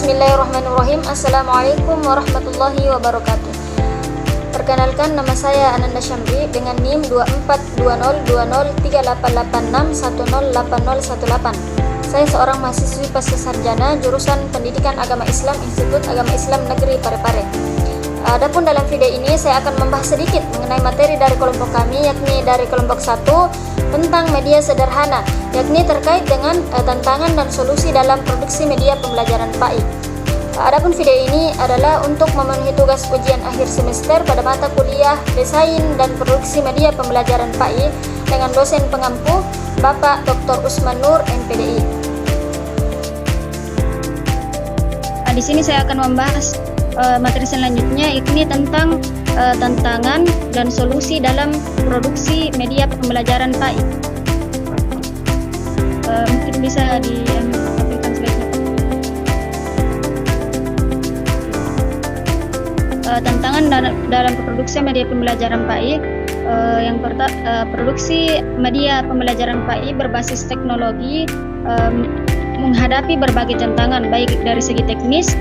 Bismillahirrahmanirrahim. Assalamualaikum warahmatullahi wabarakatuh. Perkenalkan, nama saya Ananda Syamri dengan NIM 2420203886108018. Saya seorang mahasiswi pascasarjana jurusan Pendidikan Agama Islam Institut Agama Islam Negeri Parepare. Adapun dalam video ini saya akan membahas sedikit mengenai materi dari kelompok kami, yakni dari kelompok 1 tentang media sederhana, yakni terkait dengan tantangan dan solusi dalam produksi media pembelajaran PAI. Adapun video ini adalah untuk memenuhi tugas ujian akhir semester pada mata kuliah Desain dan Produksi Media Pembelajaran PAI dengan dosen pengampu Bapak Dr. Usman Nur, MPDI. Di sini saya akan membahas materi selanjutnya, ini tentang tantangan dan solusi dalam produksi media pembelajaran PAI. Mungkin bisa ditampilkan slide-nya. Tantangan dalam produksi media pembelajaran PAI. Yang pertama, produksi media pembelajaran PAI berbasis teknologi menghadapi berbagai tantangan baik dari segi teknis,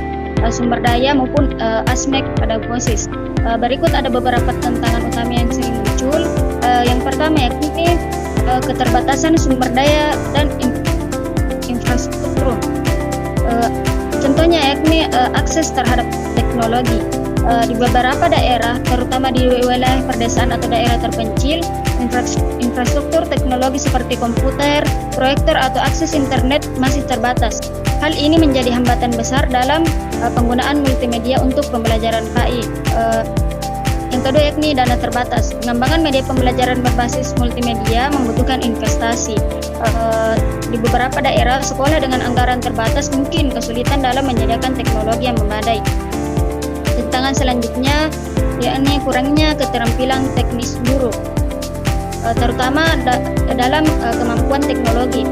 sumber daya maupun aspek pedagogisis. Berikut ada beberapa tantangan utama yang sering muncul. Yang pertama yakni keterbatasan sumber daya dan infrastruktur. Contohnya yakni akses terhadap teknologi. Di beberapa daerah, terutama di wilayah perdesaan atau daerah terpencil, infrastruktur teknologi seperti komputer, proyektor atau akses internet masih terbatas. Hal ini menjadi hambatan besar dalam penggunaan multimedia untuk pembelajaran PAI. Yang kedua yakni dana terbatas. Pengembangan media pembelajaran berbasis multimedia membutuhkan investasi. Di beberapa daerah, sekolah dengan anggaran terbatas mungkin kesulitan dalam menyediakan teknologi yang memadai. Tantangan selanjutnya yakni kurangnya keterampilan teknis guru, terutama dalam kemampuan teknologi.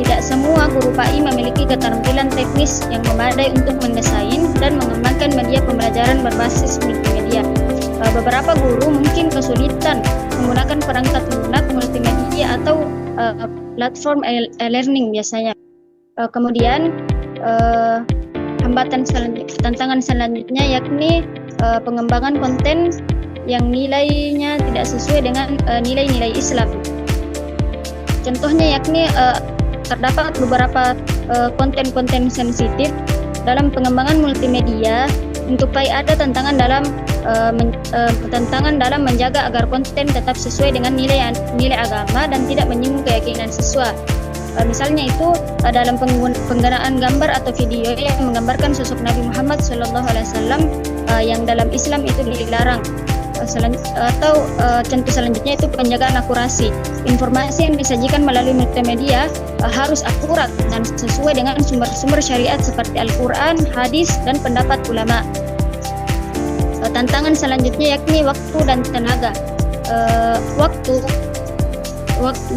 Tidak semua guru PAI memiliki keterampilan teknis yang memadai untuk mendesain dan mengembangkan media pembelajaran berbasis multimedia. Beberapa guru mungkin kesulitan menggunakan perangkat lunak multimedia atau platform e-learning biasanya. Kemudian tantangan selanjutnya yakni pengembangan konten yang nilainya tidak sesuai dengan nilai-nilai Islam. Contohnya yakni terdapat beberapa konten-konten sensitif dalam pengembangan multimedia. Untuk PAI ada tantangan dalam menjaga agar konten tetap sesuai dengan nilai agama dan tidak menyinggung keyakinan siswa. Misalnya itu dalam penggunaan gambar atau video yang menggambarkan sosok Nabi Muhammad SAW yang dalam Islam itu dilarang. Atau contoh selanjutnya itu penjagaan akurasi. Informasi yang disajikan melalui multimedia harus akurat dan sesuai dengan sumber-sumber syariat seperti Al-Quran, hadis, dan pendapat ulama. Tantangan selanjutnya yakni waktu dan tenaga.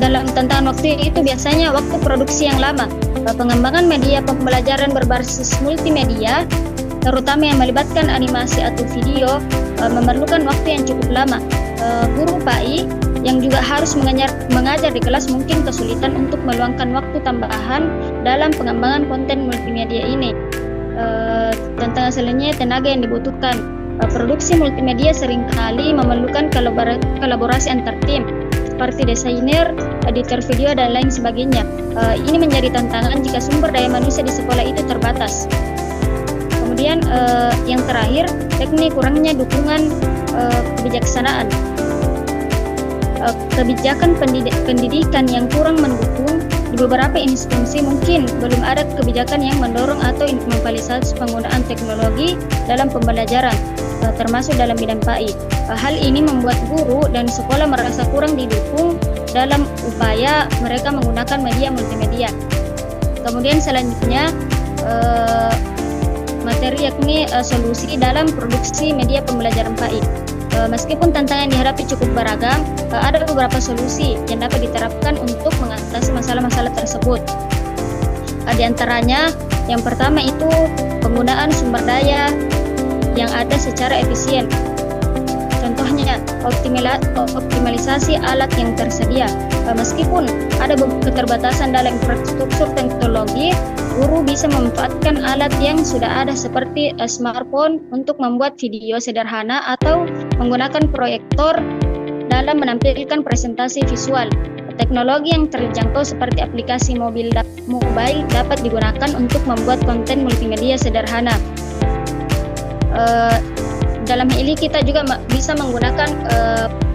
Dalam tantangan waktu itu biasanya waktu produksi yang lama. Pengembangan media pembelajaran berbasis multimedia, terutama yang melibatkan animasi atau video, memerlukan waktu yang cukup lama. Guru PAI yang juga harus mengajar di kelas mungkin kesulitan untuk meluangkan waktu tambahan dalam pengembangan konten multimedia ini. Tantangan selanjutnya tenaga yang dibutuhkan. Produksi multimedia seringkali memerlukan kolaborasi antar tim, seperti desainer, editor video, dan lain sebagainya. Ini menjadi tantangan jika sumber daya manusia di sekolah itu terbatas. Kemudian yang terakhir, yakni kurangnya dukungan kebijaksanaan. Kebijakan pendidikan yang kurang mendukung. Di beberapa instansi mungkin belum ada kebijakan yang mendorong atau memfasilitasi penggunaan teknologi dalam pembelajaran, termasuk dalam bidang PAI. Hal ini membuat guru dan sekolah merasa kurang didukung dalam upaya mereka menggunakan media multimedia. Kemudian selanjutnya materi yakni solusi dalam produksi media pembelajaran PAI. Meskipun tantangan yang dihadapi cukup beragam, ada beberapa solusi yang dapat diterapkan untuk mengatasi masalah-masalah tersebut. Di antaranya, yang pertama itu penggunaan sumber daya yang ada secara efisien. Contohnya, optimalisasi alat yang tersedia. Meskipun ada keterbatasan dalam infrastruktur teknologi, guru bisa memanfaatkan alat yang sudah ada seperti smartphone untuk membuat video sederhana atau menggunakan proyektor dalam menampilkan presentasi visual. Teknologi yang terjangkau seperti aplikasi mobile dapat digunakan untuk membuat konten multimedia sederhana. Dalam hal ini kita juga bisa menggunakan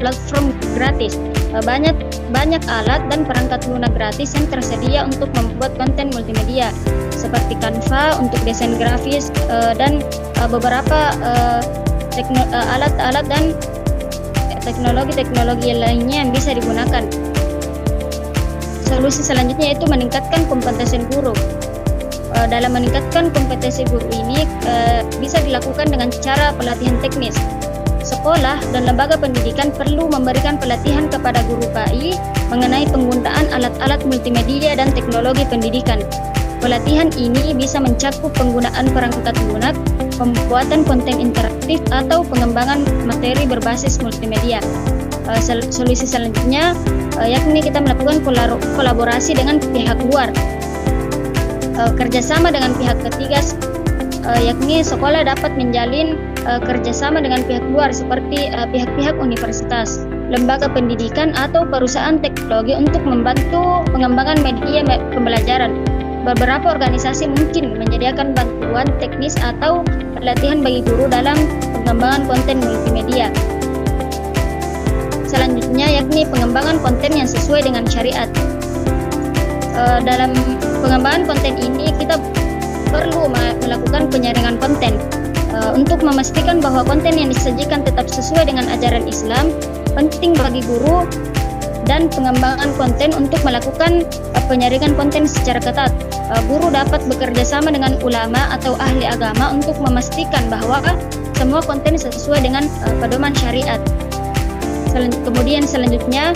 platform gratis. Banyak alat dan perangkat lunak gratis yang tersedia untuk membuat konten multimedia seperti Canva untuk desain grafis dan beberapa alat-alat dan teknologi lainnya yang bisa digunakan. Solusi selanjutnya yaitu meningkatkan kompetensi guru. Dalam meningkatkan kompetensi guru ini bisa dilakukan dengan cara pelatihan teknis. Sekolah dan lembaga pendidikan perlu memberikan pelatihan kepada guru PAI mengenai penggunaan alat-alat multimedia dan teknologi pendidikan. Pelatihan ini bisa mencakup penggunaan perangkat lunak, pembuatan konten interaktif, atau pengembangan materi berbasis multimedia. Solusi selanjutnya yakni kita melakukan kolaborasi dengan pihak luar. Kerjasama dengan pihak ketiga, yakni sekolah dapat menjalin kerjasama dengan pihak luar seperti pihak-pihak universitas, lembaga pendidikan, atau perusahaan teknologi untuk membantu pengembangan media pembelajaran. Beberapa organisasi mungkin menyediakan bantuan teknis atau pelatihan bagi guru dalam pengembangan konten multimedia. Selanjutnya yakni pengembangan konten yang sesuai dengan syariat. Dalam pengembangan konten ini kita perlu melakukan penyaringan konten untuk memastikan bahwa konten yang disajikan tetap sesuai dengan ajaran Islam. Penting bagi guru dan pengembangan konten untuk melakukan penyaringan konten secara ketat. Guru dapat bekerja sama dengan ulama atau ahli agama untuk memastikan bahwa semua konten sesuai dengan pedoman syariat. Kemudian selanjutnya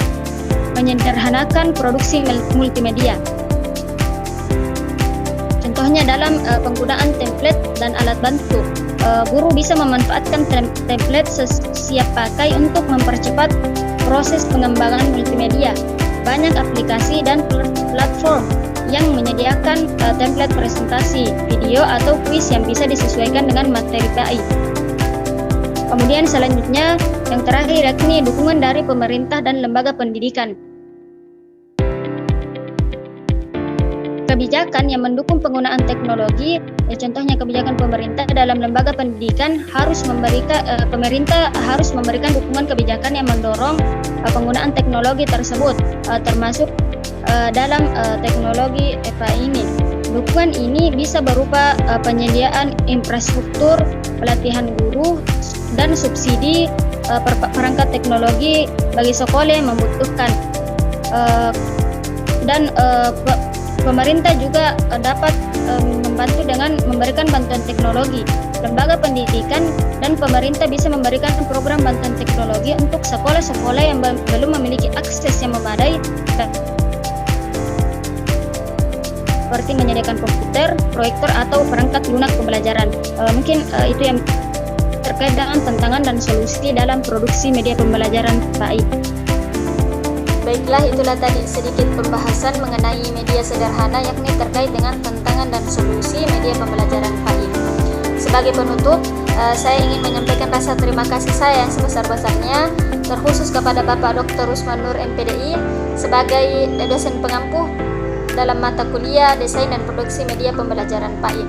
menyederhanakan produksi multimedia. Contohnya dalam penggunaan template dan alat bantu. Guru bisa memanfaatkan template siap pakai untuk mempercepat proses pengembangan multimedia. Banyak aplikasi dan platform yang menyediakan template presentasi, video, atau kuis yang bisa disesuaikan dengan materi PAI. Kemudian selanjutnya yang terakhir yakni dukungan dari pemerintah dan lembaga pendidikan. Kebijakan yang mendukung penggunaan teknologi, contohnya kebijakan pemerintah dalam lembaga pendidikan pemerintah harus memberikan dukungan kebijakan yang mendorong penggunaan teknologi tersebut, termasuk dalam teknologi PAI ini. Dukungan ini bisa berupa penyediaan infrastruktur, pelatihan guru, dan subsidi perangkat teknologi bagi sekolah yang membutuhkan. Pemerintah juga dapat membantu dengan memberikan bantuan teknologi. Lembaga pendidikan dan pemerintah bisa memberikan program bantuan teknologi untuk sekolah-sekolah yang belum memiliki akses yang memadai, seperti menyediakan komputer, proyektor, atau perangkat lunak pembelajaran. Mungkin itu yang terkait dengan tantangan dan solusi dalam produksi media pembelajaran PAI. Baiklah, itulah tadi sedikit pembahasan mengenai media sederhana, yakni terkait dengan tantangan dan solusi media pembelajaran PAI. Sebagai penutup, saya ingin menyampaikan rasa terima kasih saya yang sebesar-besarnya terkhusus kepada Bapak Dr. Rusman Nur MPDI sebagai dosen pengampu dalam mata kuliah Desain dan Produksi Media Pembelajaran PAI.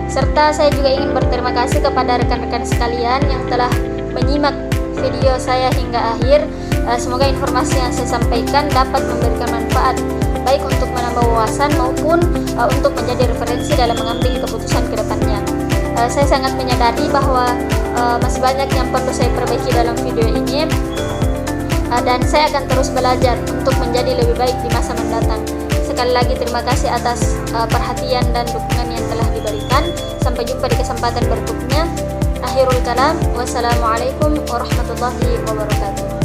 Serta saya juga ingin berterima kasih kepada rekan-rekan sekalian yang telah menyimak video saya hingga akhir. Semoga informasi yang saya sampaikan dapat memberikan manfaat baik untuk menambah wawasan maupun untuk menjadi referensi dalam mengambil keputusan ke depannya. Saya sangat menyadari bahwa masih banyak yang perlu saya perbaiki dalam video ini, dan saya akan terus belajar untuk menjadi lebih baik di masa mendatang. Sekali lagi terima kasih atas perhatian dan dukungan yang telah diberikan. Sampai jumpa di kesempatan berikutnya. Akhirul kalam, wassalamualaikum warahmatullahi wabarakatuh.